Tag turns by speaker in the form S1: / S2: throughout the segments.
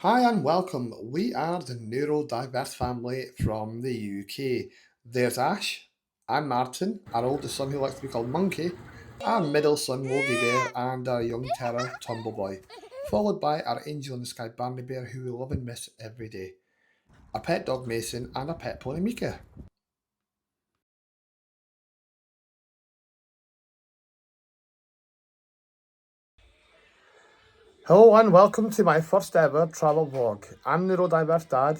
S1: Hi and welcome. We are the Neurodiverse family from the UK. There's Ash, I'm Martin, our oldest son who likes to be called Monkey, our middle son Woggy Bear, and our young terror Tumbleboy, followed by our angel in the sky Barney Bear who we love and miss every day, our pet dog Mason, and our pet pony Mika. Hello and welcome to my first ever travel vlog. I'm Neurodiverse Dad,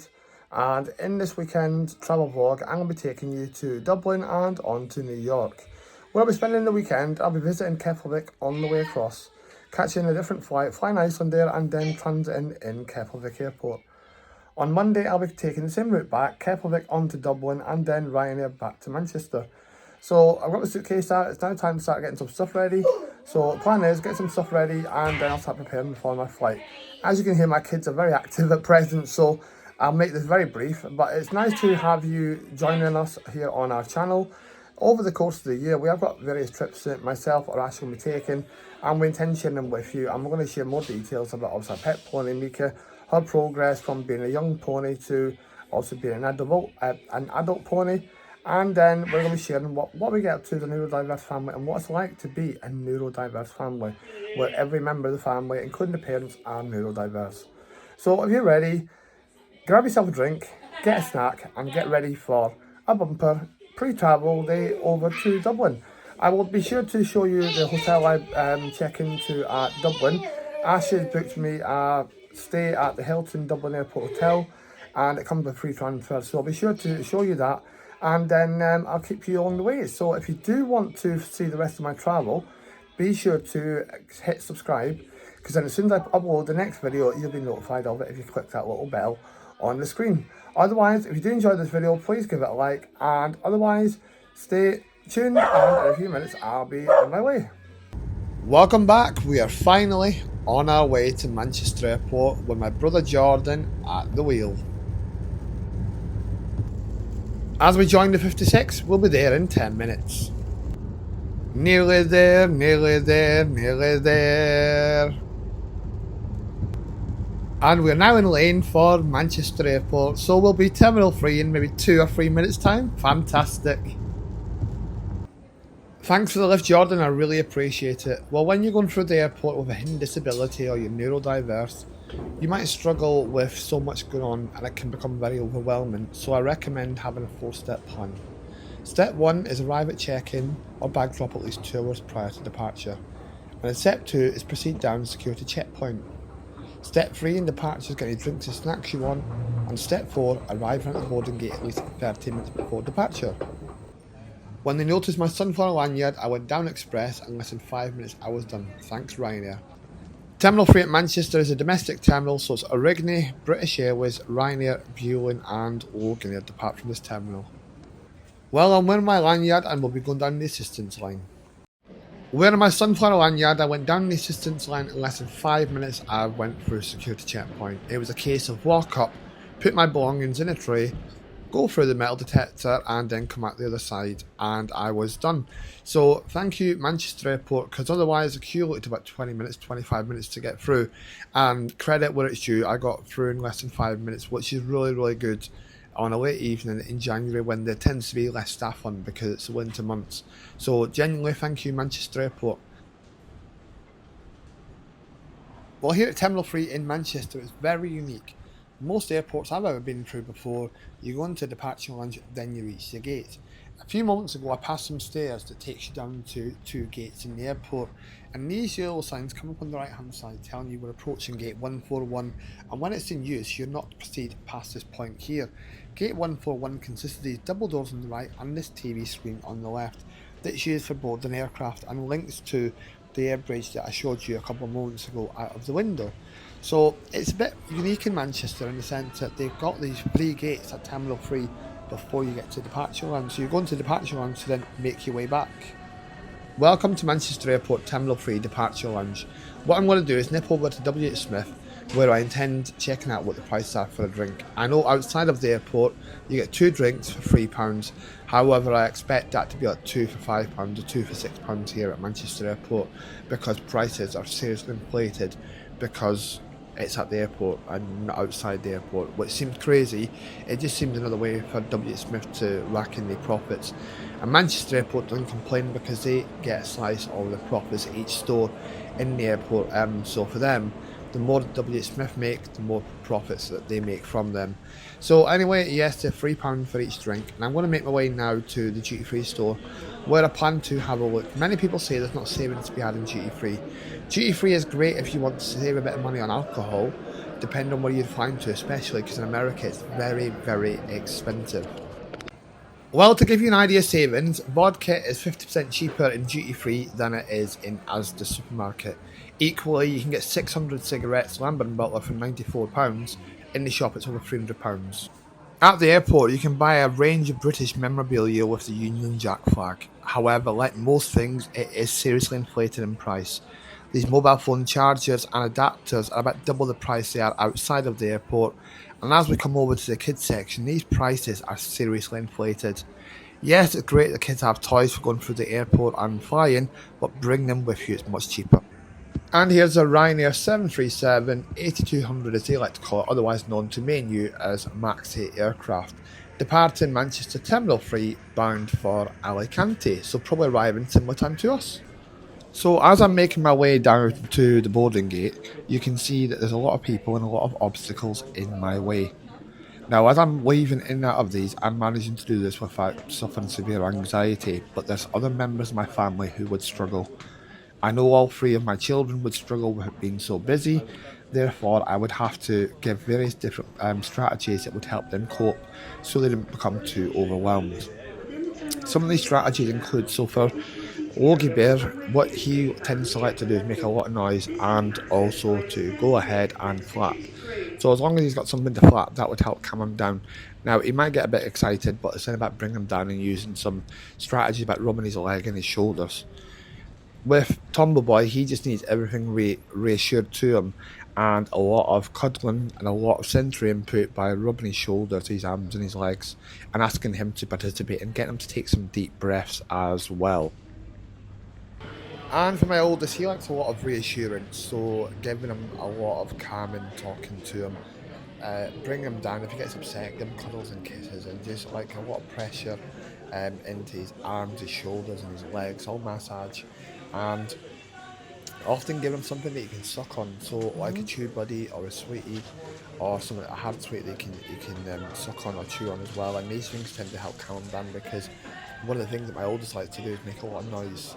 S1: and in this weekend travel vlog, I'm going to be taking you to Dublin and on to New York. Where I'll be spending the weekend, I'll be visiting Keflavik on the way across, catching a different flight, flying Icelandair, and then transiting in Keflavik Airport. On Monday, I'll be taking the same route back, Keflavik on to Dublin, and then Ryanair back to Manchester. So I've got the suitcase out, it's now time to start getting some stuff ready. So the plan is get some stuff ready and then I'll start preparing for my flight. As you can hear, my kids are very active at present, so I'll make this very brief, but it's nice to have you joining us here on our channel. Over the course of the year, we have got various trips that myself or Ash will be taking, and we intend to share them with you, and we're going to share more details about obviously our pet pony Mika, her progress from being a young pony to also being an adult pony. And then we're going to be sharing what we get up to the neurodiverse family and what it's like to be a neurodiverse family, where every member of the family, including the parents, are neurodiverse. So if you're ready, grab yourself a drink, get a snack, and get ready for a bumper pre-travel day over to Dublin. I will be sure to show you the hotel I check into at Dublin. Ash has booked me a stay at the Hilton Dublin Airport Hotel, and it comes with free transfer, so I'll be sure to show you that, and then I'll keep you along the way. So if you do want to see the rest of my travel, be sure to hit subscribe, because then as soon as I upload the next video, you'll be notified of it if you click that little bell on the screen. Otherwise, if you do enjoy this video, please give it a like, and otherwise, stay tuned, and in a few minutes, I'll be on my way. Welcome back. We are finally on our way to Manchester Airport with my brother Jordan at the wheel. As we join the 56, we'll be there in 10 minutes. Nearly there, nearly there, nearly there. And we're now in lane for Manchester Airport, so we'll be terminal free in maybe 2 or 3 minutes time. Fantastic. Thanks for the lift, Jordan, I really appreciate it. Well, when you're going through the airport with a hidden disability or you're neurodiverse, you might struggle with so much going on and it can become very overwhelming, so I recommend having a 4-step plan. Step 1 is arrive at check-in or bag drop at least 2 hours prior to departure. And then step 2 is proceed down the security checkpoint. Step 3 in departure is get any drinks and snacks you want. And step 4, arrive at the boarding gate at least 30 minutes before departure. When they noticed my sunflower lanyard, I went down express and in less than 5 minutes I was done. Thanks Ryanair. Terminal 3 at Manchester is a domestic terminal, so it's Origny, British Airways, Ryanair, Vueling and Loganair depart from this terminal. Well, I'm wearing my lanyard and we'll be going down the assistance line. Wearing my sunflower lanyard, I went down the assistance line in less than 5 minutes. I went through security checkpoint. It was a case of walk up, put my belongings in a tray, go through the metal detector and then come out the other side, and I was done. So thank you Manchester Airport, because otherwise the queue looked about 20 minutes, 25 minutes to get through, and credit where it's due, I got through in less than 5 minutes, which is really, really good on a late evening in January when there tends to be less staff on because it's the winter months. So genuinely thank you Manchester Airport. Well, here at Terminal 3 in Manchester, it's very unique. Most airports I've ever been through before, you go into departure lounge, then you reach the gate. A few moments ago I passed some stairs that takes you down to 2 gates in the airport, and these yellow signs come up on the right hand side telling you we're approaching gate 141, and when it's in use you're not to proceed past this point here. Gate 141 consists of these double doors on the right and this TV screen on the left that's used for boarding aircraft and links to the air bridge that I showed you a couple of moments ago out of the window. So it's a bit unique in Manchester in the sense that they've got these 3 gates at Terminal 3 before you get to departure lounge. So you go into departure lounge to then make your way back. Welcome to Manchester Airport Terminal 3 departure lounge. What I'm going to do is nip over to WH Smith, where I intend checking out what the prices are for a drink. I know outside of the airport you get 2 drinks for £3, however I expect that to be like 2 for £5 or 2 for £6 here at Manchester Airport, because prices are seriously inflated because it's at the airport and not outside the airport, which seems crazy. It just seems another way for WH Smith to rack in their profits. And Manchester Airport doesn't complain because they get a slice of the profits at each store in the airport. So for them, the more WH Smith make, the more profits that they make from them. So anyway, yes, they're £3 for each drink, and I'm going to make my way now to the duty-free store, where I plan to have a look. Many people say there's not savings to be had in duty-free. Duty-free is great if you want to save a bit of money on alcohol, depending on where you'd find to, especially because in America it's very, very expensive. Well, to give you an idea of savings, vodka is 50% cheaper in duty-free than it is in Asda supermarket. Equally, you can get 600 cigarettes, Lambert & Butler for £94. In the shop, it's over £300. At the airport, you can buy a range of British memorabilia with the Union Jack flag. However, like most things, it is seriously inflated in price. These mobile phone chargers and adapters are about double the price they are outside of the airport, and as we come over to the kids section, these prices are seriously inflated. Yes, it's great that kids have toys for going through the airport and flying, but bring them with you, it's much cheaper. And here's a Ryanair 737-8200 as they like to call it, otherwise known to me and you as Max 8 aircraft, departing Manchester Terminal 3 bound for Alicante, so probably arriving similar time to us. So as I'm making my way down to the boarding gate, you can see that there's a lot of people and a lot of obstacles in my way. Now, as I'm weaving in and out of these, I'm managing to do this without suffering severe anxiety, but there's other members of my family who would struggle. I know all three of my children would struggle with being so busy, therefore I would have to give various different strategies that would help them cope so they didn't become too overwhelmed. Some of these strategies include, so for Logie Bear, what he tends to like to do is make a lot of noise and also to go ahead and flap. So as long as he's got something to flap, that would help calm him down. Now, he might get a bit excited, but it's then about bringing him down and using some strategies about rubbing his leg and his shoulders. With Tombo Boy, he just needs everything reassured to him, and a lot of cuddling and a lot of sensory input by rubbing his shoulders, his arms and his legs, and asking him to participate and getting him to take some deep breaths as well. And for my oldest, he likes a lot of reassurance, so giving him a lot of calming, talking to him, bring him down. If he gets upset, give him cuddles and kisses, and just like a lot of pressure into his arms, his shoulders and his legs, all massage, and often give him something that he can suck on, so like a chew buddy or a sweetie or something, a hard sweet that he can suck on or chew on as well. And these things tend to help calm him down, because one of the things that my oldest likes to do is make a lot of noise.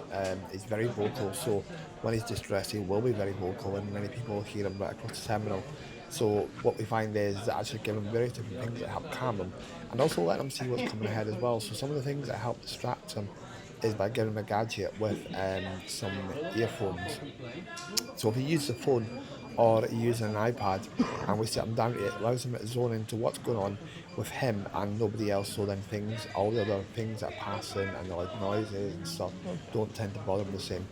S1: He's very vocal, so when he's distressed he will be very vocal, and many people will hear him right across the terminal. So what we find is that actually give him various different things that help calm him, and also let him see what's coming ahead as well. So some of the things that help distract him is by giving him a gadget with some earphones. So if he uses a phone or he uses an iPad and we sit him down, it allows him to zone into what's going on with him and nobody else, so then all the other things that are passing and the like noises and stuff don't tend to bother him the same.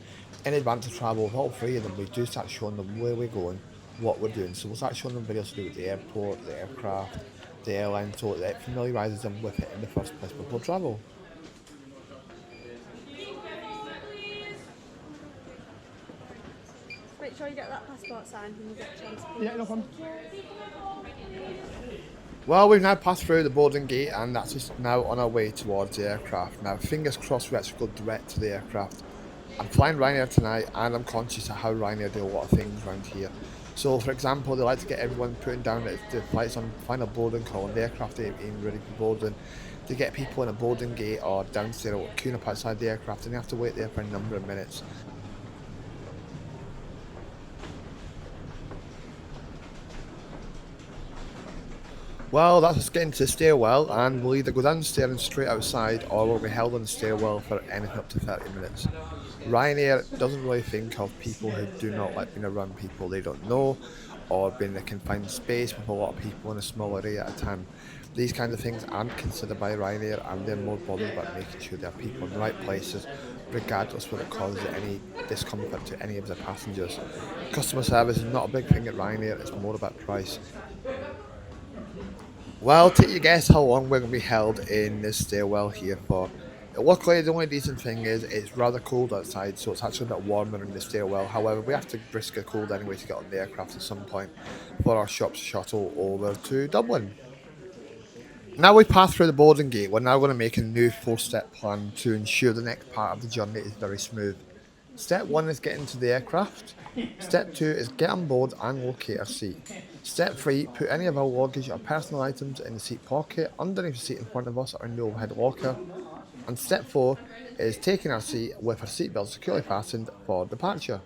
S1: In advance of travel, with all three of them, we do start showing them where we're going, what we're doing. So we'll start showing them videos to do with the airport, the aircraft, the airline, so that it familiarises them with it in the first place before travel.
S2: Make sure you get that passport signed when you get a chance.
S1: Yeah, no problem. Well, we've now passed through the boarding gate, and that's just now on our way towards the aircraft. Now, fingers crossed we actually go direct to the aircraft. I'm flying Ryanair tonight, and I'm conscious of how Ryanair do a lot of things around here. So, for example, they like to get everyone putting down the flights on final boarding call, and the aircraft ain't ready for boarding. To get people in a boarding gate or downstairs or queuing up outside the aircraft, and they have to wait there for a number of minutes. Well, that's us getting to the stairwell, and we'll either go downstairs and straight outside, or we'll be held on the stairwell for anything up to 30 minutes. Ryanair doesn't really think of people who do not like being around people they don't know, or being in a confined space with a lot of people in a small area at a time. These kind of things aren't considered by Ryanair, and they're more bothered about making sure there are people in the right places, regardless whether it causes any discomfort to any of their passengers. Customer service is not a big thing at Ryanair, it's more about price. Well, take your guess how long we're going to be held in this stairwell here for. Luckily, the only decent thing is it's rather cold outside, so it's actually a bit warmer in the stairwell. However, we have to risk a cold anyway to get on the aircraft at some point for our shop's shuttle over to Dublin. Now we pass through the boarding gate, we're now going to make a new 4-step plan to ensure the next part of the journey is very smooth. Step 1 is get into the aircraft. Step 2 is get on board and locate our seat. Step 3, put any of our luggage or personal items in the seat pocket, underneath the seat in front of us or in the overhead locker. And step 4 is taking our seat with our seatbelt securely fastened for departure.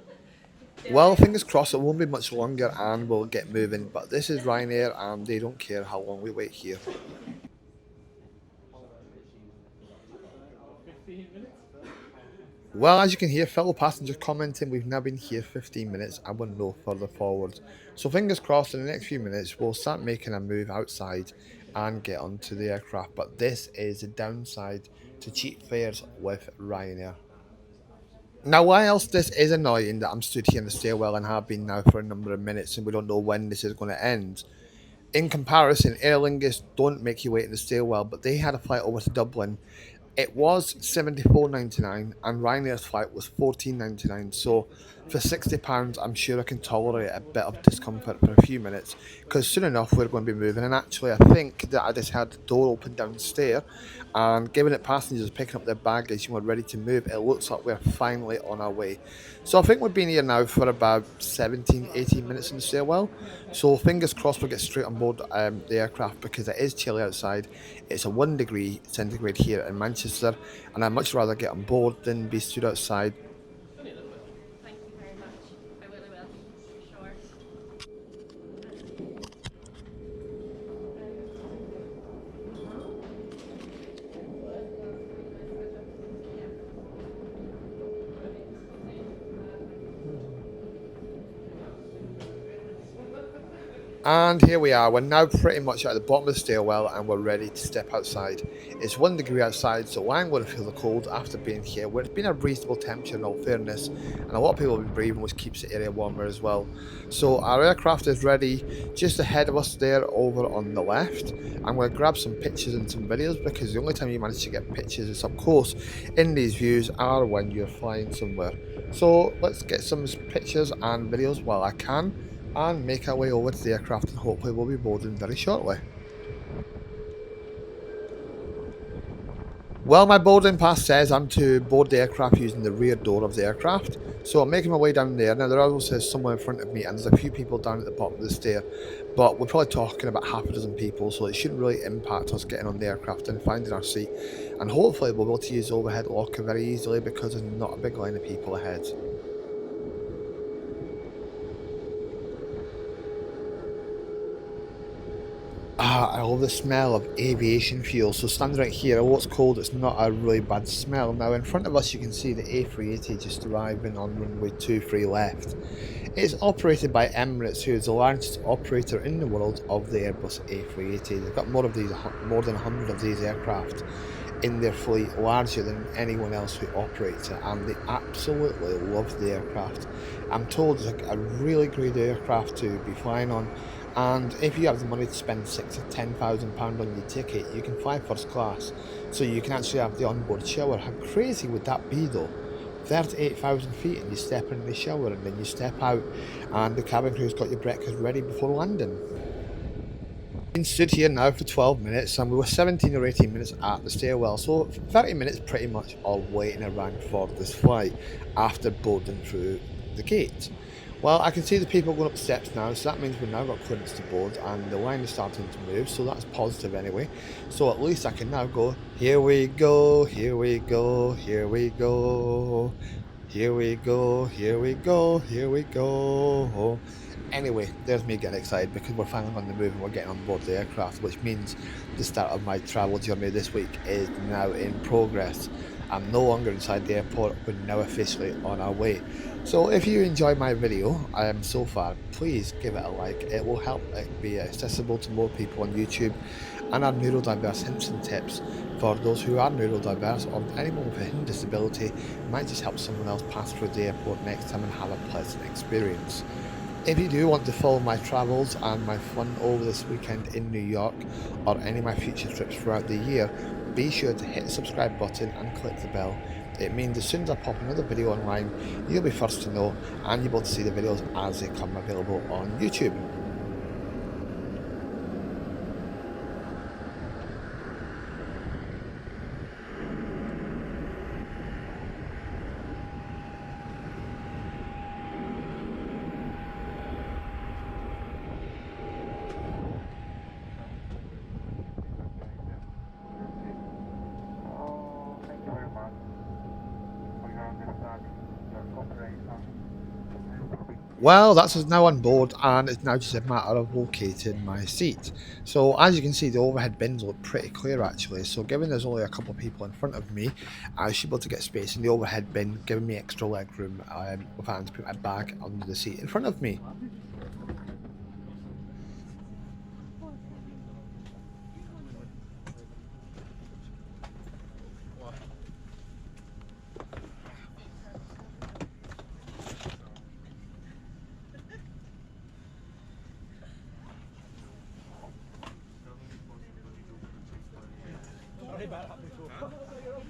S1: Well, fingers crossed it won't be much longer and we'll get moving, but this is Ryanair and they don't care how long we wait here. Well, as you can hear, fellow passengers commenting we've now been here 15 minutes and we're no further forward. So fingers crossed in the next few minutes we'll start making a move outside and get onto the aircraft. But this is the downside to cheap fares with Ryanair. Now, why else this is annoying that I'm stood here in the stairwell and have been now for a number of minutes and we don't know when this is going to end. In comparison, Aer Lingus don't make you wait in the stairwell, but they had a flight over to Dublin. It was £74.99 and Ryanair's flight was £14.99, so for £60 I'm sure I can tolerate a bit of discomfort for a few minutes because soon enough we're going to be moving. And actually I think that I just had the door open downstairs and given that passengers picking up their baggage and we're ready to move, it looks like we're finally on our way. So I think we've been here now for about 17-18 minutes in the stairwell, so fingers crossed we'll get straight on board the aircraft because it is chilly outside. It's a 1 degree centigrade here in Manchester and I'd much rather get on board than be stood outside.
S2: Thank you very much. I really will. Sure.
S1: And here we are, we're now pretty much at the bottom of the stairwell and we're ready to step outside. It's 1 degree outside, so I'm going to feel the cold after being here, where it's been a reasonable temperature in all fairness, and a lot of people have been breathing, which keeps the area warmer as well. So our aircraft is ready just ahead of us there over on the left. I'm going to grab some pictures and some videos because the only time you manage to get pictures is up close in these views are when you're flying somewhere. So let's get some pictures and videos while I can and make our way over to the aircraft and hopefully we'll be boarding very shortly. Well, my boarding pass says I'm to board the aircraft using the rear door of the aircraft, so I'm making my way down there. Now there also says someone in front of me and there's a few people down at the bottom of the stair, but we're probably talking about half a dozen people, so it shouldn't really impact us getting on the aircraft and finding our seat, and hopefully we'll be able to use the overhead locker very easily because there's not a big line of people ahead. I love the smell of aviation fuel. So standing right here, although it's cold, it's not a really bad smell. Now in front of us you can see the A380 just arriving on runway 23 left. It's operated by Emirates, who is the largest operator in the world of the Airbus A380. They've got more than 100 of these aircraft in their fleet, larger than anyone else who operates it, and they absolutely love the aircraft. I'm told it's a really great aircraft to be flying on, and if you have the money to spend £6,000 or £10,000 on your ticket, you can fly first class, so you can actually have the onboard shower. How crazy would that be though? 38,000 feet and you step in the shower and then you step out and the cabin crew's got your breakfast ready before landing. Been stood here now for 12 minutes and we were 17 or 18 minutes at the stairwell, so 30 minutes pretty much all waiting around for this flight after boarding through the gate. Well, I can see the people going up the steps now, so that means we've now got clearance to board and the line is starting to move, so that's positive anyway. So at least I can now go, here we go, here we go, here we go, here we go, here we go, here we go. Anyway, there's me getting excited because we're finally on the move and we're getting on board the aircraft, which means the start of my travel journey this week is now in progress. I'm no longer inside the airport, we're now officially on our way. So if you enjoyed my video so far, please give it a like. It will help it be accessible to more people on YouTube, and our neurodiverse hints and tips for those who are neurodiverse or anyone with a hidden disability might just help someone else pass through the airport next time and have a pleasant experience. If you do want to follow my travels and my fun over this weekend in New York or any of my future trips throughout the year, be sure to hit the subscribe button and click the bell. It means as soon as I pop another video online, you'll be first to know and you'll be able to see the videos as they come available on YouTube. Well, that's us now on board, and it's now just a matter of locating my seat. So as you can see, the overhead bins look pretty clear actually. So given there's only a couple of people in front of me, I should be able to get space in the overhead bin, giving me extra leg room if I had to put my bag under the seat in front of me.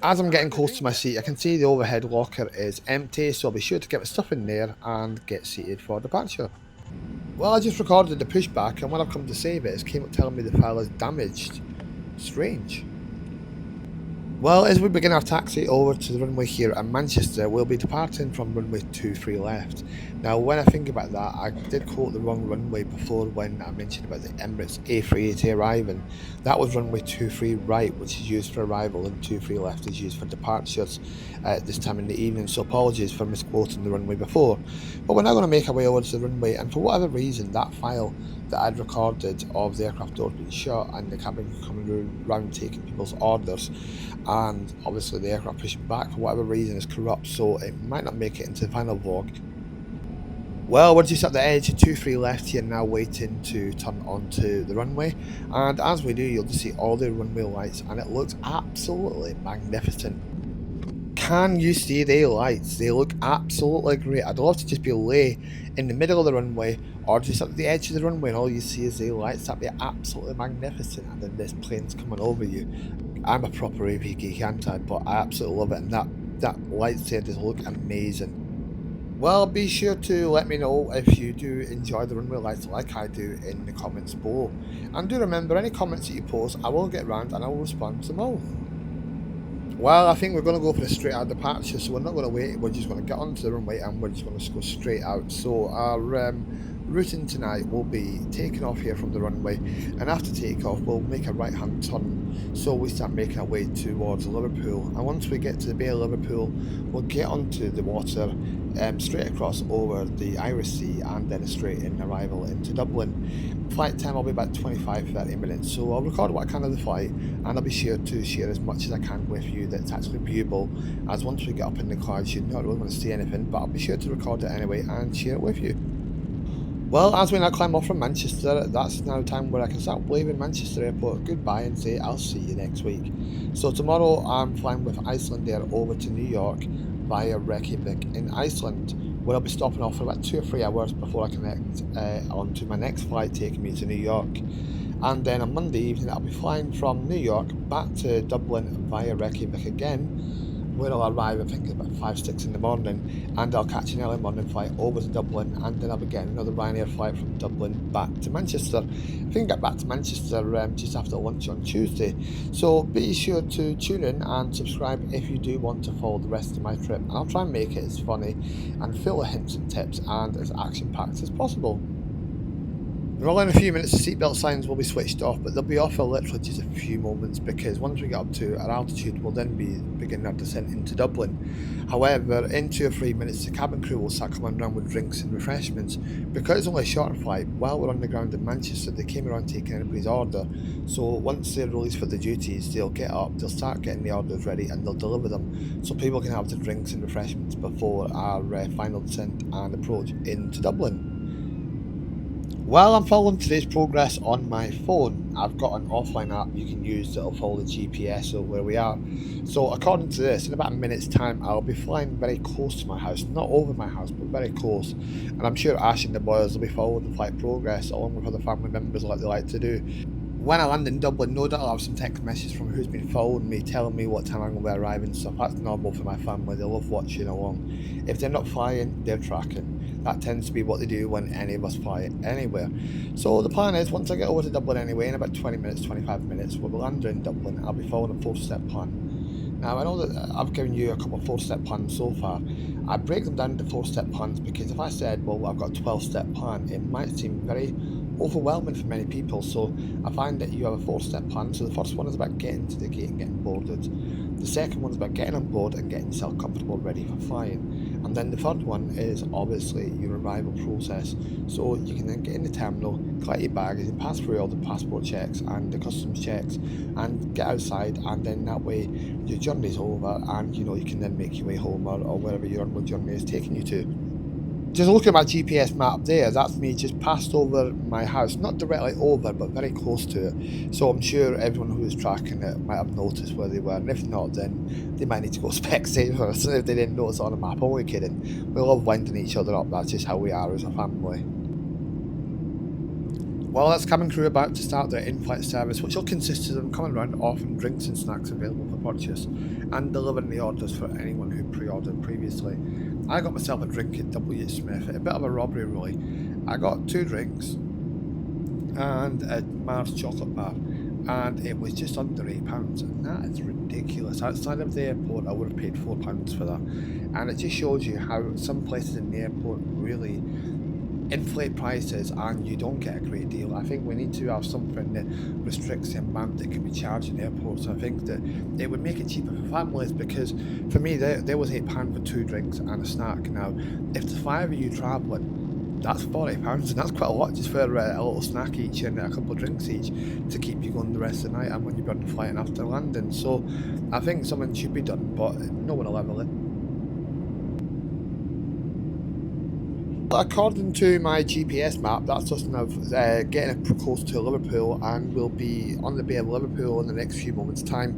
S1: As I'm getting close to my seat, I can see the overhead locker is empty, so I'll be sure to get my stuff in there and get seated for departure. Well, I just recorded the pushback, and when I've come to save it, it's came up telling me the file is damaged. Strange. Well, as we begin our taxi over to the runway here at Manchester, we'll be departing from runway 23 left. Now, when I think about that, I did quote the wrong runway before when I mentioned about the Emirates A380 arriving. That was runway 23 right, which is used for arrival, and 23 left is used for departures at this time in the evening, so apologies for misquoting the runway before. But we're now going to make our way over to the runway, and for whatever reason, that file that I'd recorded of the aircraft doors being shut and the cabin coming around taking people's orders, and obviously the aircraft pushing back for whatever reason is corrupt, so it might not make it into the final vlog. Well, we're just at the edge, 23 left here now, waiting to turn onto the runway, and as we do, you'll just see all the runway lights, and it looks absolutely magnificent. Can you see the lights? They look absolutely great. I'd love to just be lay in the middle of the runway or just at the edge of the runway and all you see is the lights. That'd be absolutely magnificent, and then this plane's coming over you. I'm a proper AV geek, aren't I? But I absolutely love it, and that lights there just look amazing. Well, be sure to let me know if you do enjoy the runway lights like I do in the comments below. And do remember, any comments that you post, I will get round and I will respond to them all. Well, I think we're going to go for a straight out departure, so we're not going to wait, we're just going to get onto the runway and we're just going to go straight out. So our routing tonight will be taking off here from the runway, and after takeoff we'll make a right hand turn, so we start making our way towards Liverpool, and once we get to the Bay of Liverpool we'll get onto the water straight across over the Irish Sea and then a straight in arrival into Dublin. Flight time will be about 25-30 minutes, so I'll record what I can of the flight and I'll be sure to share as much as I can with you that's actually viewable, as once we get up in the clouds you're not really going to see anything, but I'll be sure to record it anyway and share it with you. Well, as we now climb off from Manchester, that's now time where I can start waving Manchester Airport goodbye and say I'll see you next week. So tomorrow I'm flying with Icelandair over to New York via Reykjavik in Iceland, where I'll be stopping off for about 2 or 3 hours before I connect onto my next flight taking me to New York. And then on Monday evening I'll be flying from New York back to Dublin via Reykjavik again, where I'll arrive I think about 5-6 in the morning, and I'll catch an early morning flight over to Dublin, and then I'll be getting another Ryanair flight from Dublin back to Manchester. I think I get back to Manchester just after lunch on Tuesday, so be sure to tune in and subscribe if you do want to follow the rest of my trip, and I'll try and make it as funny and full of hints and tips and as action packed as possible. Well, in a few minutes the seatbelt signs will be switched off, but they'll be off for literally just a few moments, because once we get up to our altitude we'll then be beginning our descent into Dublin. However, in 2 or 3 minutes the cabin crew will start coming around with drinks and refreshments. Because it's only a short flight, while we're on the ground in Manchester they came around taking everybody's order, so once they're released for the duties they'll get up, they'll start getting the orders ready and they'll deliver them, so people can have the drinks and refreshments before our final descent and approach into Dublin. Well, I'm following today's progress on my phone. I've got an offline app you can use that'll follow the GPS of where we are. So according to this, in about a minute's time I'll be flying very close to my house, not over my house but very close, and I'm sure Ash and the boys will be following the flight progress along with other family members like they like to do. When I land in Dublin, no doubt I'll have some text messages from who's been following me, telling me what time I'm going to be arriving and stuff. That's normal for my family. They love watching along. If they're not flying, they're tracking. That tends to be what they do when any of us fly anywhere. So the plan is, once I get over to Dublin anyway, in about 20 minutes, 25 minutes, we'll land in Dublin. I'll be following a 4-step plan. Now, I know that I've given you a couple of 4-step plans so far. I break them down into 4-step plans because if I said, well, I've got a 12-step plan, it might seem very overwhelming for many people. So I find that you have a 4-step plan. So the first one is about getting to the gate and getting boarded. The second one is about getting on board and getting yourself comfortable, ready for flying. And then the third one is obviously your arrival process. So you can then get in the terminal, collect your baggage and pass through all the passport checks and the customs checks and get outside, and then that way your journey's over and you can then make your way home or wherever your onward journey is taking you to. Just look at my GPS map there, that's me just passed over my house, not directly over, but very close to it. So I'm sure everyone who is tracking it might have noticed where they were, and if not, then they might need to go Specsavers if they didn't notice on the map. I'm only kidding. We love winding each other up, that's just how we are as a family. Well, that's cabin crew about to start their in-flight service, which will consist of them coming around offering drinks and snacks available for purchase and delivering the orders for anyone who pre-ordered previously. I got myself a drink at W. Smith, a bit of a robbery really. I got 2 drinks and a Mars chocolate bar, and it was just under £8, and that is ridiculous. Outside of the airport I would have paid £4 for that, and it just shows you how some places in the airport really inflate prices and you don't get a great deal. I think we need to have something that restricts the amount that can be charged in airports. I think that it would make it cheaper for families, because for me there was £8 for 2 drinks and a snack. Now if there's 5 of you travelling, that's £40, and that's quite a lot just for a little snack each and a couple of drinks each to keep you going the rest of the night and when you're on the flight and after landing. So I think something should be done, but no one will ever it. According to my GPS map, that's us now getting close to Liverpool, and we'll be on the Bay of Liverpool in the next few moments' time,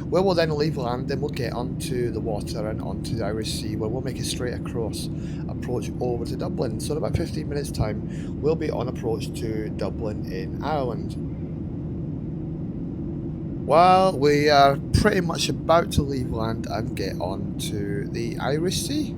S1: where we'll then leave land and we'll get onto the water and onto the Irish Sea, where we'll make a straight across approach over to Dublin. So in about 15 minutes' time, we'll be on approach to Dublin in Ireland. Well, we are pretty much about to leave land and get on to the Irish Sea.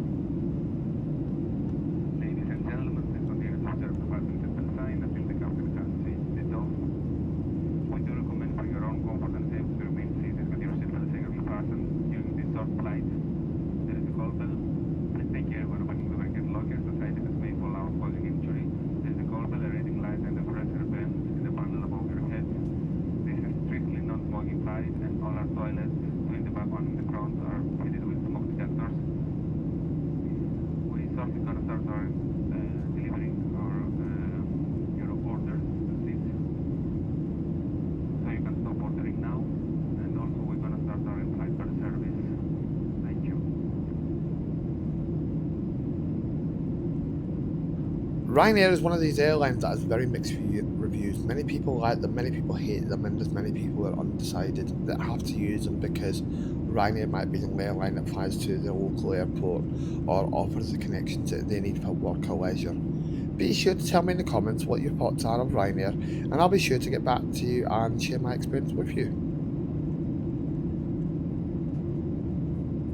S1: Ryanair is one of these airlines that has very mixed reviews. Many people like them, many people hate them, and there's many people who are undecided that have to use them because Ryanair might be the only airline that flies to the local airport or offers the connections that they need for work or leisure. Be sure to tell me in the comments what your thoughts are of Ryanair, and I'll be sure to get back to you and share my experience with you.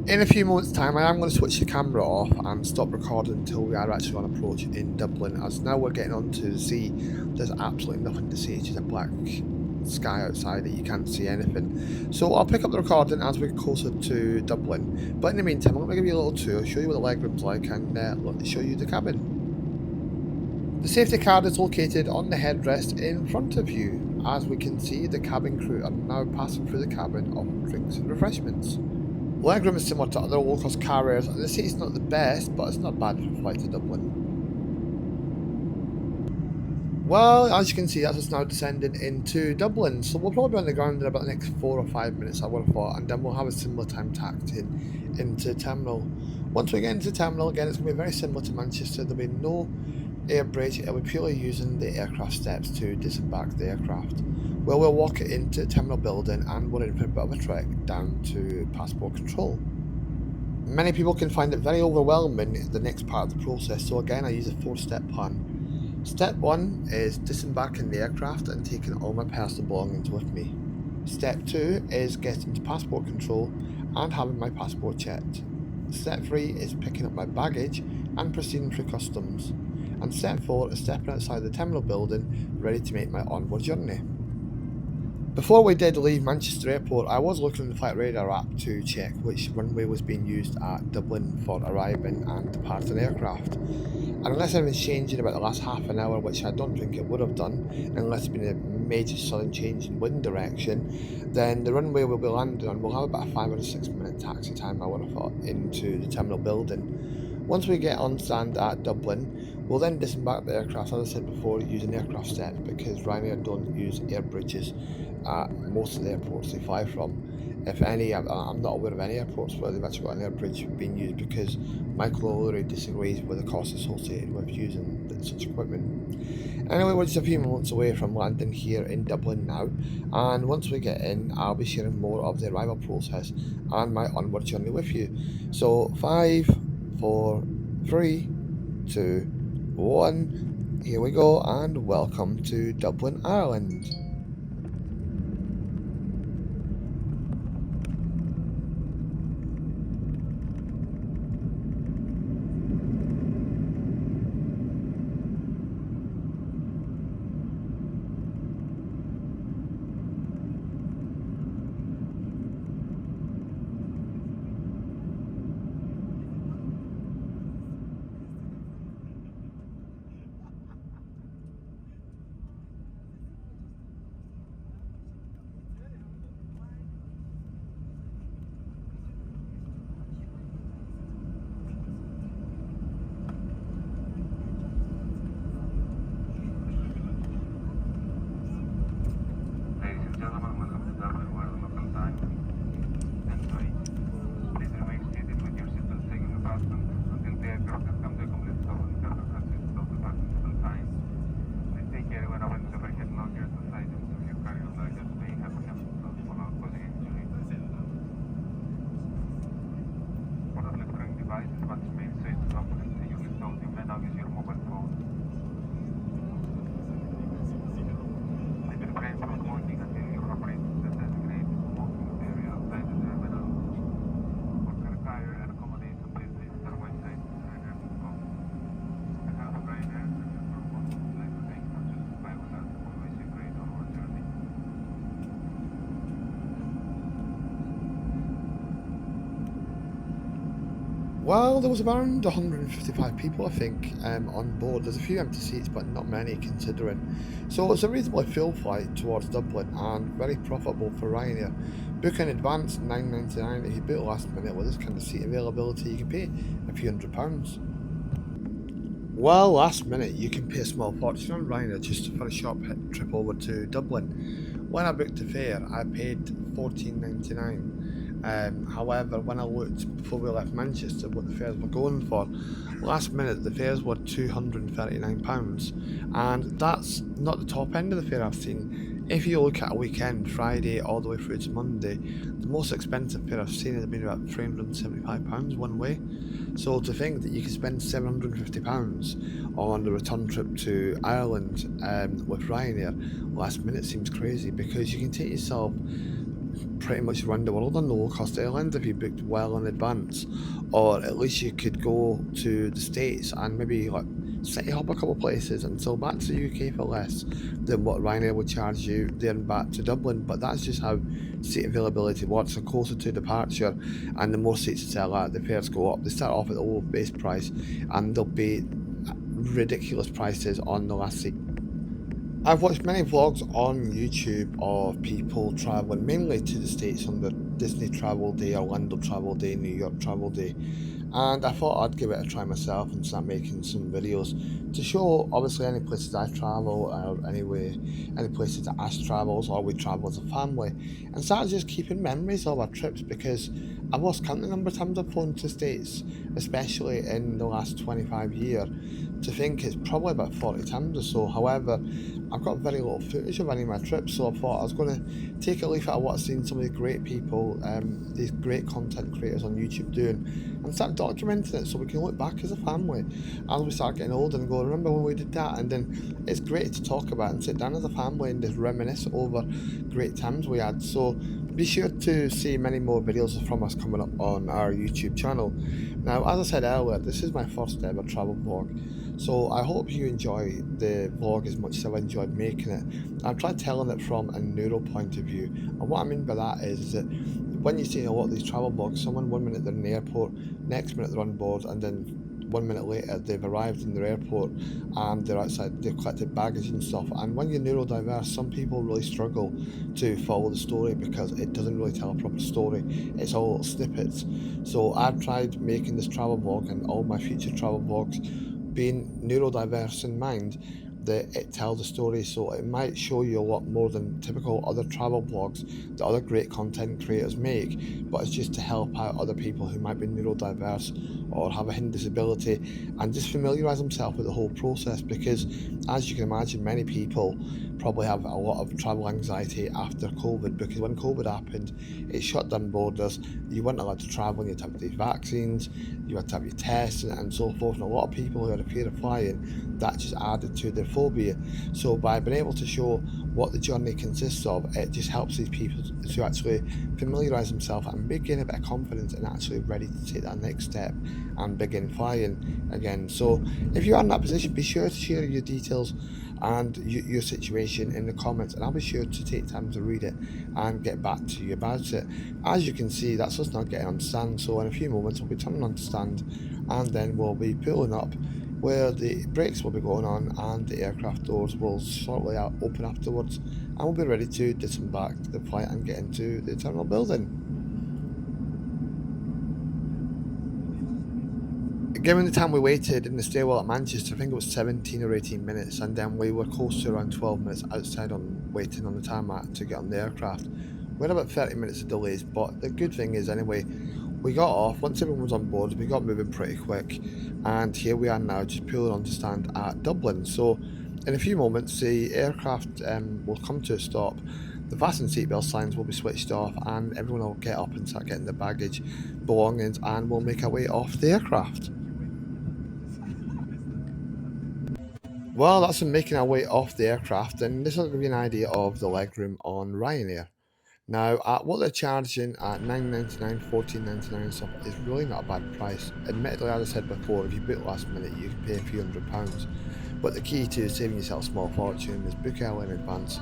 S1: In a few moments' time, I am going to switch the camera off and stop recording until we are actually on approach in Dublin, as now we're getting onto the sea. There's absolutely nothing to see, it's just a black sky outside that you can't see anything. So I'll pick up the recording as we get closer to Dublin, but in the meantime I'm going to give you a little tour, show you what the legroom's like, and show you the cabin. The safety card is located on the headrest in front of you. As we can see, the cabin crew are now passing through the cabin offering drinks and refreshments. Legroom is similar to other low-cost carriers, and the seat's not the best, but it's not bad for a flight to Dublin. Well, as you can see, that's us now descending into Dublin, so we'll probably be on the ground in about the next 4 or 5 minutes, I would have thought, and then we'll have a similar time tacked into terminal. Once we get into terminal, again, it's going to be very similar to Manchester. There'll be no air bridge, it'll be purely using the aircraft steps to disembark the aircraft. Well, we'll walk it into the terminal building and we're in for a bit of a trek down to passport control. Many people can find it very overwhelming, the next part of the process, so again I use a 4-step plan. Step 1 is disembarking the aircraft and taking all my personal belongings with me. Step 2 is getting to passport control and having my passport checked. Step 3 is picking up my baggage and proceeding through customs. And step 4 is stepping outside the terminal building ready to make my onward journey. Before we did leave Manchester Airport, I was looking at the Flight Radar app to check which runway was being used at Dublin for arriving and departing aircraft. And unless anything's changed in about the last half an hour, which I don't think it would have done, unless there's been a major sudden change in wind direction, then the runway we'll be landing on will have about a 5 or 6 minute taxi time, I would have thought, into the terminal building. Once we get on stand at Dublin, we'll then disembark the aircraft, as I said before, using aircraft steps because Ryanair don't use air bridges at most of the airports they fly from. If any, I'm not aware of any airports where they've actually got an air bridge being used because Michael O'Leary disagrees with the costs associated with using such equipment. Anyway, we're just a few moments away from landing here in Dublin now, and once we get in, I'll be sharing more of the arrival process and my onward journey with you. So, 5, 4, 3, 2, 1, here we go, and welcome to Dublin, Ireland. Well, there was around 155 people, I think, on board. There's a few empty seats, but not many considering. So it's a reasonably full flight towards Dublin and very profitable for Ryanair. Book in advance, £9.99. If you book last minute with this kind of seat availability, you can pay a few £100s. Well, last minute, you can pay a small fortune on Ryanair just for a short trip over to Dublin. When I booked the fare, I paid £14.99. However, when I looked before we left Manchester what the fares were going for, last minute the fares were £239, and that's not the top end of the fare I've seen. If you look at a weekend, Friday all the way through to Monday, the most expensive fare I've seen has been about £375 one way. So to think that you can spend £750 on the return trip to Ireland with Ryanair last minute seems crazy, because you can take yourself pretty much around the world on the low-cost airlines if you booked well in advance, or at least you could go to the States and maybe like city hop a couple of places and so back to the UK for less than what Ryanair would charge you there and back to Dublin. But that's just how seat availability works. The closer to departure and the more seats to sell at, the fares go up. They start off at the low base price and there'll be ridiculous prices on the last seat. I've watched many vlogs on YouTube of people travelling mainly to the States on the Disney Travel Day, Orlando Travel Day, New York Travel Day, and I thought I'd give it a try myself and start making some videos to show obviously any places I travel, or any places that Ash travels or we travel as a family, and start just keeping memories of our trips, because I've lost count the number of times I've flown to the States, especially in the last 25 years. to think it's probably about 40 times or so. However, I've got very little footage of any of my trips, so I thought I was going to take a leaf out of what I've seen some of these great people, these great content creators on YouTube doing, and start documenting it so we can look back as a family as we start getting older and go, remember when we did that? And then it's great to talk about and sit down as a family and just reminisce over great times we had. So be sure to see many more videos from us coming up on our YouTube channel. Now, as I said earlier, this is my first ever travel vlog, so I hope you enjoy the vlog as much as I've enjoyed making it. I've tried telling it from a neuro point of view, and what I mean by that is that when you see a lot of these travel vlogs, someone 1 minute they're in the airport, next minute they're on board, and then 1 minute later they've arrived in their airport and they're outside, they've collected baggage and stuff. And when you're neurodiverse, some people really struggle to follow the story because it doesn't really tell a proper story, it's all little snippets. So I've tried making this travel vlog and all my future travel vlogs being neurodiverse in mind, that it tells a story, so it might show you a lot more than typical other travel vlogs that other great content creators make, but it's just to help out other people who might be neurodiverse or have a hidden disability and just familiarise themselves with the whole process, because as you can imagine, many people probably have a lot of travel anxiety after COVID, because when COVID happened it shut down borders, you weren't allowed to travel, you had to have these vaccines, you had to have your tests and so forth, and a lot of people who had a fear of flying, that just added to their phobia. So by being able to show what the journey consists of, it just helps these people to actually familiarise themselves and begin a bit of confidence and actually ready to take that next step and begin flying again. So if you are in that position, be sure to share your details and your situation in the comments, and I'll be sure to take time to read it and get back to you about it. As you can see, that's us not getting on stand, so in a few moments we'll be turning on to stand and then we'll be pulling up where the brakes will be going on and the aircraft doors will shortly open afterwards, and we'll be ready to disembark the flight and get into the terminal building. Given the time we waited in the stairwell at Manchester, I think it was 17 or 18 minutes, and then we were close to around 12 minutes outside waiting on the tarmac to get on the aircraft. We had about 30 minutes of delays, but the good thing is anyway, we got off, once everyone was on board, we got moving pretty quick, and here we are now just pulling on to stand at Dublin. So in a few moments the aircraft will come to a stop, the fasten seatbelt signs will be switched off, and everyone will get up and start getting their baggage, belongings, and we'll make our way off the aircraft. Well, that's from making our way off the aircraft, and this will give you an idea of the legroom on Ryanair. Now, at what they're charging at $9.99, $14.99 and stuff is really not a bad price. Admittedly, as I said before, if you book last minute, you can pay a few £100s. But the key to saving yourself a small fortune is book early in advance,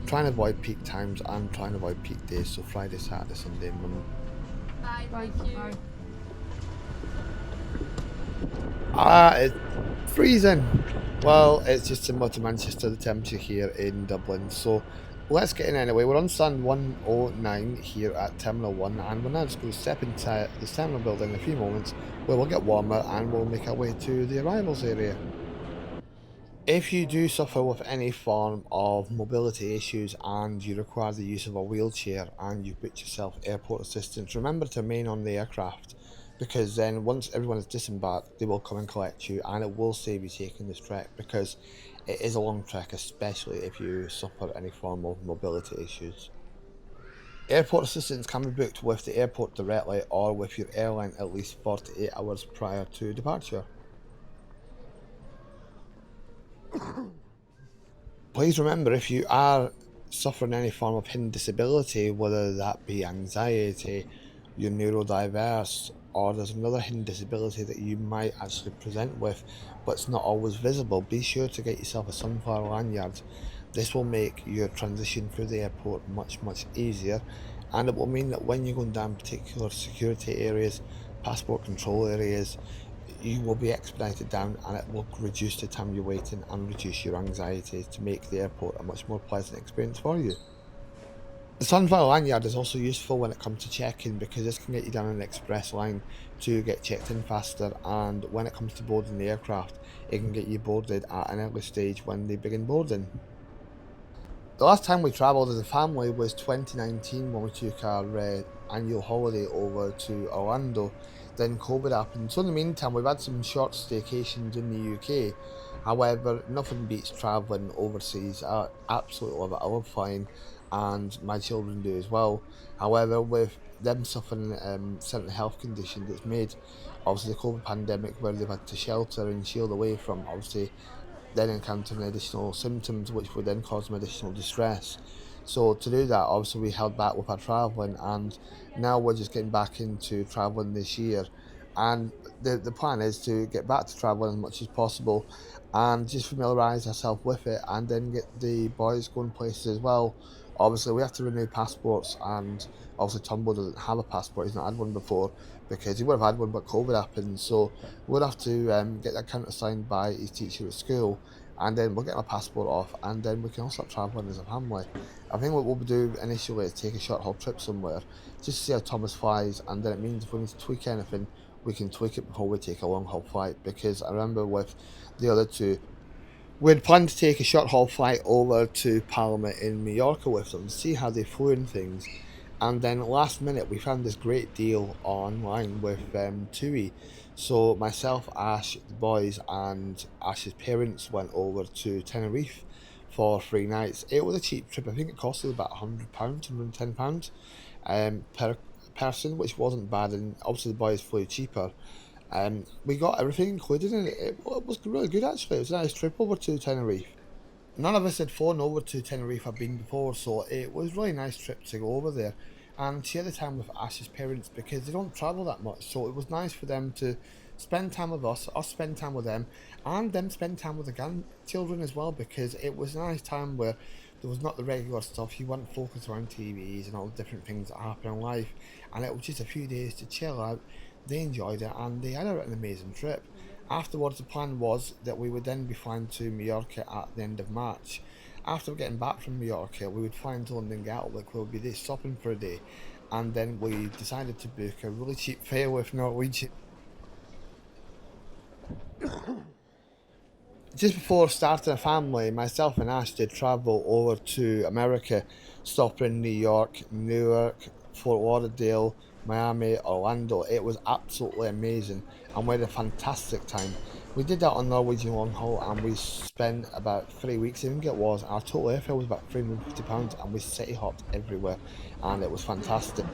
S1: try and avoid peak times and try and avoid peak days, so Friday, Saturday, Sunday, Monday.
S2: Bye, thank you.
S1: It's freezing. Well, it's just similar to Manchester, the temperature here in Dublin. So let's get in anyway. We're on stand 109 here at Terminal 1, and we're now just going to step inside the terminal building in a few moments where we'll get warmer and we'll make our way to the arrivals area. If you do suffer with any form of mobility issues and you require the use of a wheelchair and you've booked yourself airport assistance, remember to remain on the aircraft, because then once everyone is disembarked, they will come and collect you, and it will save you taking this trek, because it is a long trek, especially if you suffer any form of mobility issues. Airport assistance can be booked with the airport directly or with your airline at least 48 hours prior to departure. Please remember, if you are suffering any form of hidden disability, whether that be anxiety, you're neurodiverse, or there's another hidden disability that you might actually present with but it's not always visible, be sure to get yourself a sunflower lanyard. This will make your transition through the airport much easier, and it will mean that when you're going down particular security areas, passport control areas, you will be expedited down, and it will reduce the time you're waiting and reduce your anxiety to make the airport a much more pleasant experience for you. The Sunflower lanyard is also useful when it comes to check-in, because this can get you down an express line to get checked in faster, and when it comes to boarding the aircraft, it can get you boarded at an early stage when they begin boarding. The last time we travelled as a family was 2019, when we took our annual holiday over to Orlando. then COVID happened. So in the meantime, we've had some short staycations in the UK. However, nothing beats travelling overseas. I absolutely love it. I love flying, and my children do as well. However, with them suffering certain health conditions, it's made obviously the COVID pandemic where they've had to shelter and shield away from obviously then encountering additional symptoms, which would then cause them additional distress. So to do that, obviously we held back with our travelling, and now we're just getting back into travelling this year. And the plan is to get back to travelling as much as possible, and just familiarise ourselves with it, and then get the boys going places as well. Obviously, we have to renew passports, and obviously Tumble doesn't have a passport; he's not had one before because he would have had one, but COVID happened. So we'll have to get that countersigned by his teacher at school, and then we'll get my passport off, and then we can all start travelling as a family. I think what we'll do initially is take a short haul trip somewhere, just to see how Thomas flies, and then it means if we need to tweak anything, we can tweak it before we take a long haul flight. Because I remember with the other two, we'd planned to take a short haul flight over to Palma in Mallorca with them, see how they flew and things. And then last minute, we found this great deal online with TUI. So myself, Ash, the boys, and Ash's parents went over to Tenerife for 3 nights. It was a cheap trip. I think it costed about £100, £110 per person, which wasn't bad. And obviously the boys flew cheaper. We got everything included in it. It was really good actually. It was a nice trip over to Tenerife. None of us had flown over to Tenerife or been before, so it was a really nice trip to go over there and share the time with Ash's parents because they don't travel that much. So it was nice for them to spend time with us spend time with them, and them spend time with the grandchildren as well because it was a nice time where there was not the regular stuff. You weren't focused around TVs and all the different things that happen in life, and it was just a few days to chill out. They enjoyed it and they had an amazing trip. Afterwards, the plan was that we would then be flying to Mallorca at the end of March. After getting back from Mallorca, we would fly into London Gatwick, where we'd be there stopping for a day, and then we decided to book a really cheap fare with Norwegian. Just before starting a family, myself and Ash did travel over to America, stopping in New York, Newark, Fort Lauderdale, Miami, Orlando. It was absolutely amazing, and we had a fantastic time. We did that on Norwegian long haul, and we spent about 3 weeks. I think it was. Our total airfare was about £350, and we city hopped everywhere, and it was fantastic.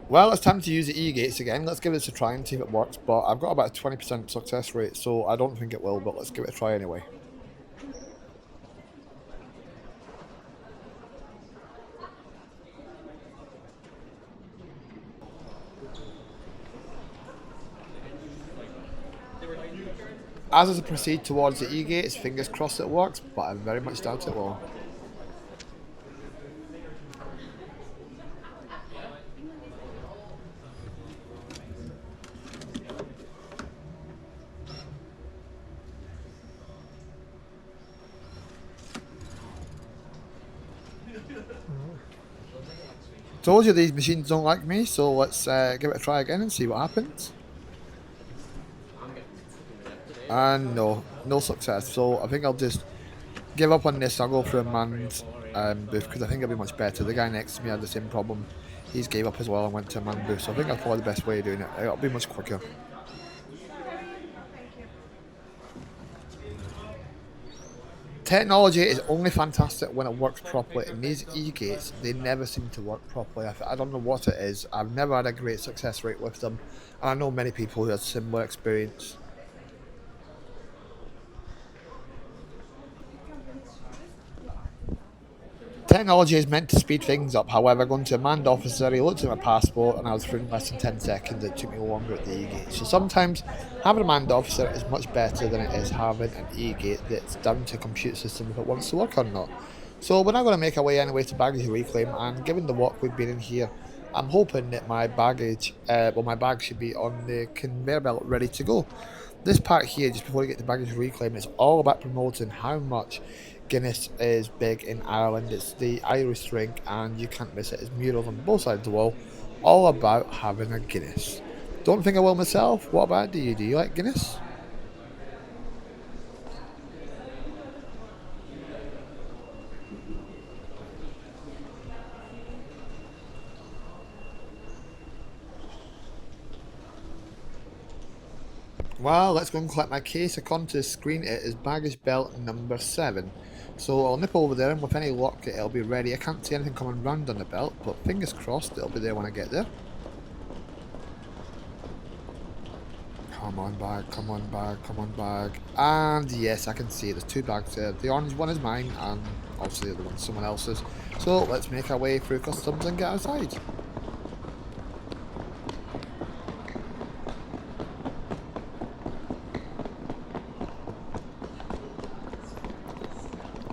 S1: Well, it's time to use the e-gates again. Let's give this a try and see if it works. But I've got about a 20% success rate, so I don't think it will, but let's give it a try anyway. As I proceed towards the e-gates, fingers crossed it works, but I very much doubt it will. Told you these machines don't like me, so let's give it a try again and see what happens. And no success. So I think I'll just give up on this. I'll go for a manned booth because I think it'll be much better. The guy next to me had the same problem. He's gave up as well and went to a manned booth. So I think that's probably the best way of doing it. It'll be much quicker. Technology is only fantastic when it works properly, and these e-gates, they never seem to work properly. I don't know what it is. I've never had a great success rate with them. I know many people who had similar experience. Technology is meant to speed things up. However, going to a manned officer, he looked at my passport and I was through in less than 10 seconds. It took me longer at the e-gate. So sometimes having a manned officer is much better than it is having an e-gate that's down to a computer system if it wants to work or not. So we're now going to make our way anyway to baggage reclaim, and given the walk we've been in here, I'm hoping that my my bag should be on the conveyor belt ready to go. This part here, just before we get to baggage reclaim, is all about promoting how much Guinness is big in Ireland. It's the Irish drink, and you can't miss it. It's murals on both sides of the wall, all about having a Guinness. Don't think I will myself. What about do you? Do you like Guinness? Well, let's go and collect my case. According to the screen, it is baggage belt number 7. So I'll nip over there and with any luck it'll be ready. I can't see anything coming round on the belt, but fingers crossed it'll be there when I get there. Come on bag, come on bag, come on bag. And yes, I can see there's 2 bags there. The orange one is mine and obviously the other one's someone else's. So let's make our way through customs and get outside.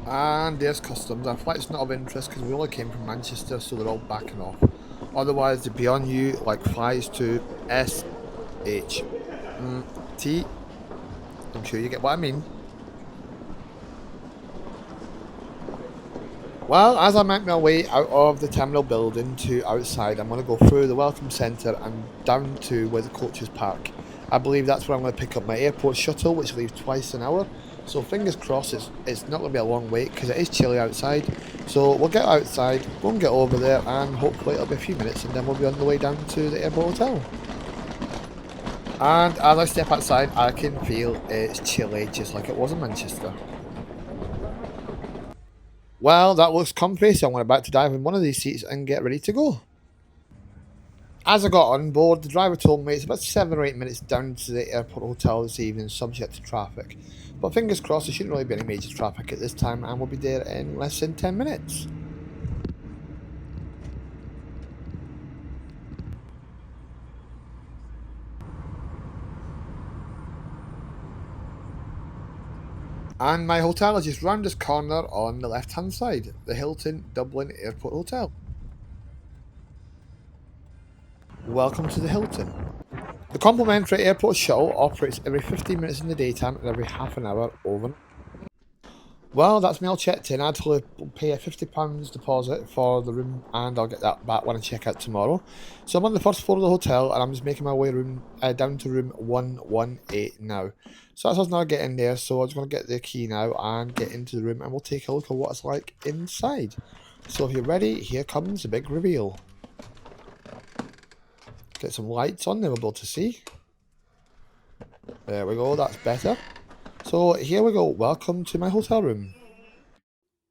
S1: And there's customs. Our flight's not of interest because we only came from Manchester, so they're all backing off. Otherwise, they'd be on you like flies to SHT. I'm sure you get what I mean. Well, as I make my way out of the terminal building to outside, I'm going to go through the welcome centre and down to where the coaches park. I believe that's where I'm going to pick up my airport shuttle, which leaves twice an hour. So fingers crossed it's not going to be a long wait because it is chilly outside. So we'll get outside, go and get over there, and hopefully it'll be a few minutes and then we'll be on the way down to the airport hotel. And as I step outside, I can feel it's chilly just like it was in Manchester. Well, that looks comfy, so I'm about to dive in one of these seats and get ready to go. As I got on board, the driver told me it's about 7 or 8 minutes down to the airport hotel this evening, subject to traffic. But fingers crossed, there shouldn't really be any major traffic at this time, and we'll be there in less than 10 minutes. And my hotel is just round this corner on the left hand side, the Hilton Dublin Airport Hotel. Welcome to the Hilton. The complimentary airport shuttle operates every 15 minutes in the daytime and every half an hour over. Well, that's me all checked in. I had to pay a £50 deposit for the room and I'll get that back when I check out tomorrow. So I'm on the first floor of the hotel and I'm just making my way down to room 118 now. So that's us now getting there. So I'm just going to get the key now and get into the room and we'll take a look at what it's like inside. So if you're ready, here comes the big reveal. Get some lights on, they we'll be able to see. There we go, that's better. So here we go, welcome to my hotel room.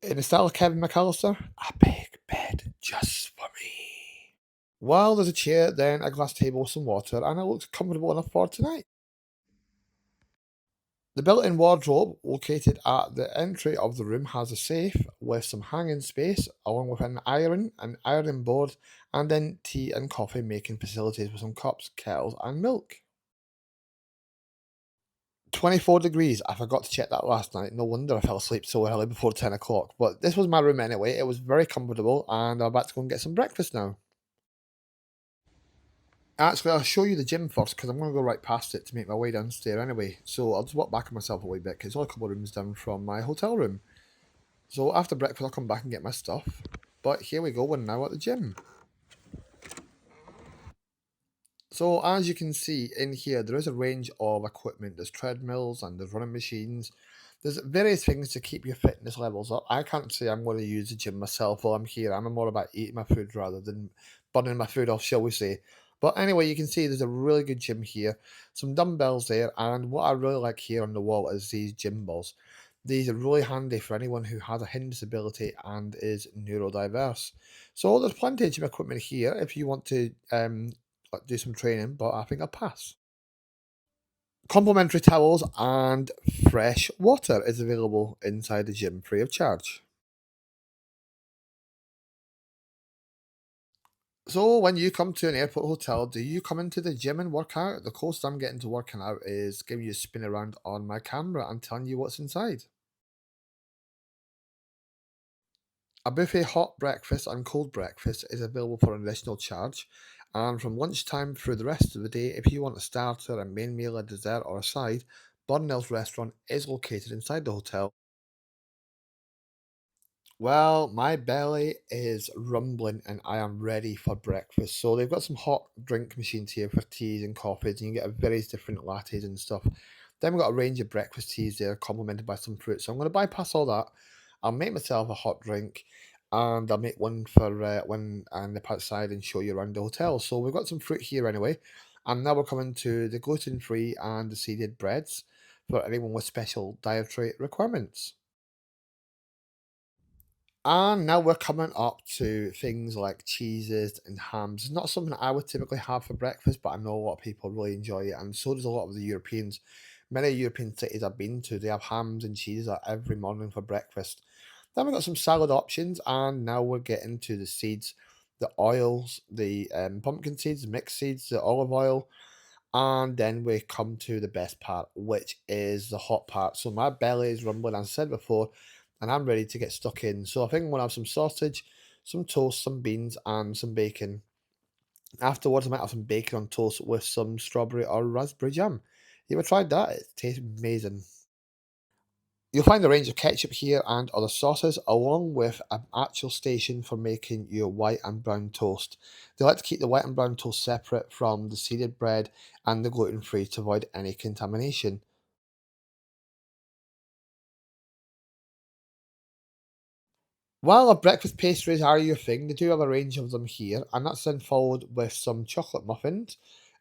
S1: In the style of Kevin McAllister, a big bed just for me. Well, there's a chair, then a glass table with some water, and it looks comfortable enough for tonight. The built-in wardrobe located at the entry of the room has a safe with some hanging space, along with an ironing board, and then tea and coffee making facilities with some cups, kettles, and milk. 24 degrees. I forgot to check that last night. No wonder I fell asleep so early before 10 o'clock. But this was my room anyway. It was very comfortable, and I'm about to go and get some breakfast now. Actually, I'll show you the gym first because I'm going to go right past it to make my way downstairs anyway. So I'll just walk back on myself a wee bit because it's only a couple of rooms down from my hotel room. So after breakfast, I'll come back and get my stuff. But here we go. We're now at the gym. So as you can see in here, there is a range of equipment. There's treadmills and there's running machines. There's various things to keep your fitness levels up. I can't say I'm going to use the gym myself while I'm here. I'm more about eating my food rather than burning my food off, shall we say. But anyway, you can see there's a really good gym here. Some dumbbells there. And what I really like here on the wall is these gym balls. These are really handy for anyone who has a hidden disability and is neurodiverse. So there's plenty of gym equipment here if you want to do some training, but I think I'll pass. Complimentary towels and fresh water is available inside the gym free of charge. So when you come to an airport hotel, do you come into the gym and work out? The closest I'm getting to working out is giving you a spin around on my camera and telling you what's inside. A buffet hot breakfast and cold breakfast is available for an additional charge. And from lunchtime through the rest of the day, if you want a starter, a main meal, a dessert, or a side, Burnell's restaurant is located inside the hotel. Well, my belly is rumbling and I am ready for breakfast. So they've got some hot drink machines here for teas and coffees, and you get a various different lattes and stuff. Then we've got a range of breakfast teas there, complemented by some fruit. So I'm going to bypass all that. I'll make myself a hot drink, and I'll make one for when I nip outside and show you around the hotel. So we've got some fruit here anyway. And now we're coming to the gluten-free and the seeded breads for anyone with special dietary requirements. And now we're coming up to things like cheeses and hams. It's not something I would typically have for breakfast, but I know a lot of people really enjoy it, and so does a lot of the Europeans. Many European cities I've been to, they have hams and cheeses every morning for breakfast. Then we've got some salad options, and now we're getting to the seeds, the oils, the pumpkin seeds, mixed seeds, the olive oil, and then we come to the best part, which is the hot part. So my belly is rumbling, as I said before, and I'm ready to get stuck in. So I think I'm gonna have some sausage, some toast, some beans, and some bacon. Afterwards, I might have some bacon on toast with some strawberry or raspberry jam. You ever tried that? It tastes amazing. You'll find a range of ketchup here and other sauces, along with an actual station for making your white and brown toast. They like to keep the white and brown toast separate from the seeded bread and the gluten free to avoid any contamination. While our breakfast pastries are your thing, they do have a range of them here, and that's then followed with some chocolate muffins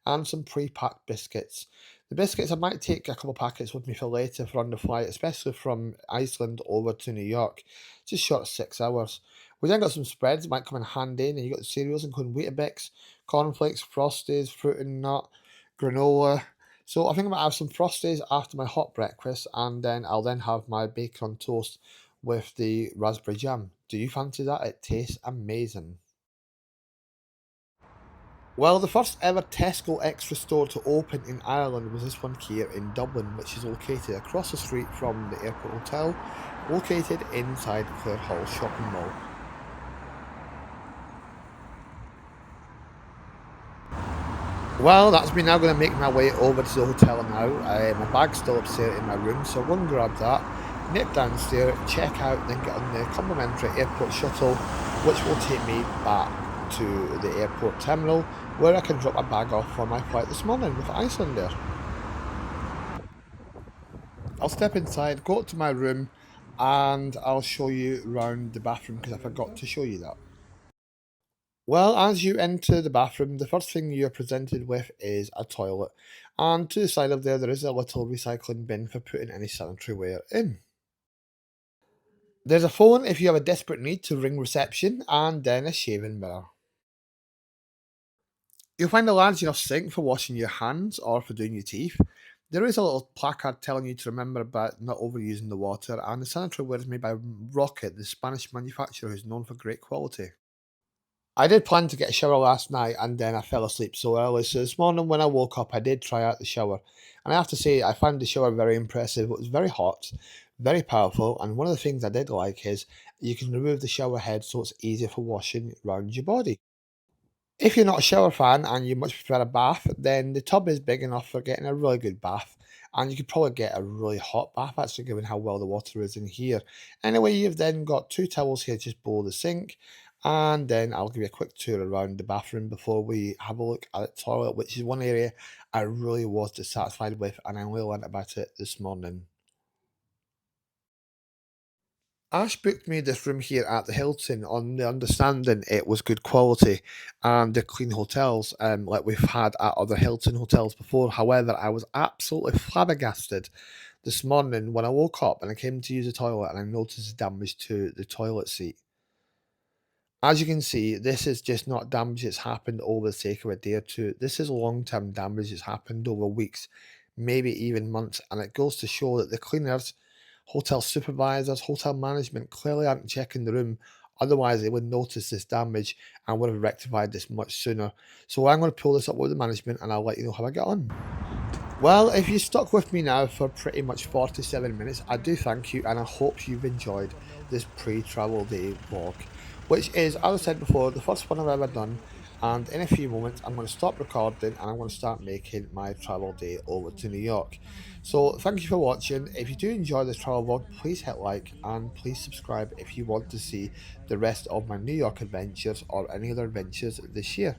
S1: and some pre-packed biscuits. The biscuits, I might take a couple of packets with me for later for on the flight, especially from Iceland over to New York, just short of 6 hours. We then got some spreads, might come in handy, and you got the cereals including Weetabix, cornflakes, Frosties, fruit and nut, granola. So I think I might have some Frosties after my hot breakfast, and then I'll then have my bacon on toast with the raspberry jam. Do you fancy that? It tastes amazing. Well, the first ever Tesco Extra store to open in Ireland was this one here in Dublin, which is located across the street from the airport hotel, located inside Clare Hall shopping mall. Well, that's me now going to make my way over to the hotel now. My bag's still upstairs in my room, so I'm going to grab that, nip downstairs, check out, then get on the complimentary airport shuttle, which will take me back to the airport terminal, where I can drop my bag off for my flight this morning with Icelandair. I'll step inside, go up to my room, and I'll show you around the bathroom because I forgot to show you that. Well, as you enter the bathroom, the first thing you're presented with is a toilet. And to the side of there is a little recycling bin for putting any sanitary ware in. There's a phone if you have a desperate need to ring reception, and then a shaving mirror. You'll find a large enough sink for washing your hands or for doing your teeth. There is a little placard telling you to remember about not overusing the water, and the sanitary ware is made by Rocket, the Spanish manufacturer who's known for great quality. I did plan to get a shower last night and then I fell asleep so early. So this morning when I woke up, I did try out the shower. And I have to say, I found the shower very impressive. It was very hot, very powerful. And one of the things I did like is you can remove the shower head so it's easier for washing around your body. If you're not a shower fan and you much prefer a bath, then the tub is big enough for getting a really good bath. And you could probably get a really hot bath, actually, given how well the water is in here. Anyway, you've then got two towels here just below the sink. And then I'll give you a quick tour around the bathroom before we have a look at the toilet, which is one area I really was dissatisfied with, and I only learned about it this morning. Ash booked me this room here at the Hilton on the understanding it was good quality and the clean hotels, like we've had at other Hilton hotels before. However, I was absolutely flabbergasted this morning when I woke up and I came to use the toilet and I noticed damage to the toilet seat. As you can see, this is just not damage that's happened over the sake of a day or two. This is long-term damage that's happened over weeks, maybe even months, and it goes to show that the cleaners, hotel supervisors, hotel management clearly aren't checking the room. Otherwise, they would notice this damage and would have rectified this much sooner. So I'm going to pull this up with the management and I'll let you know how I get on. Well, if you stuck with me now for pretty much 47 minutes, I do thank you and I hope you've enjoyed this pre-travel day vlog, which is, as I said before, the first one I've ever done. And in a few moments, I'm going to stop recording and I'm going to start making my travel day over to New York. So thank you for watching. If you do enjoy this travel vlog, please hit like and please subscribe if you want to see the rest of my New York adventures or any other adventures this year.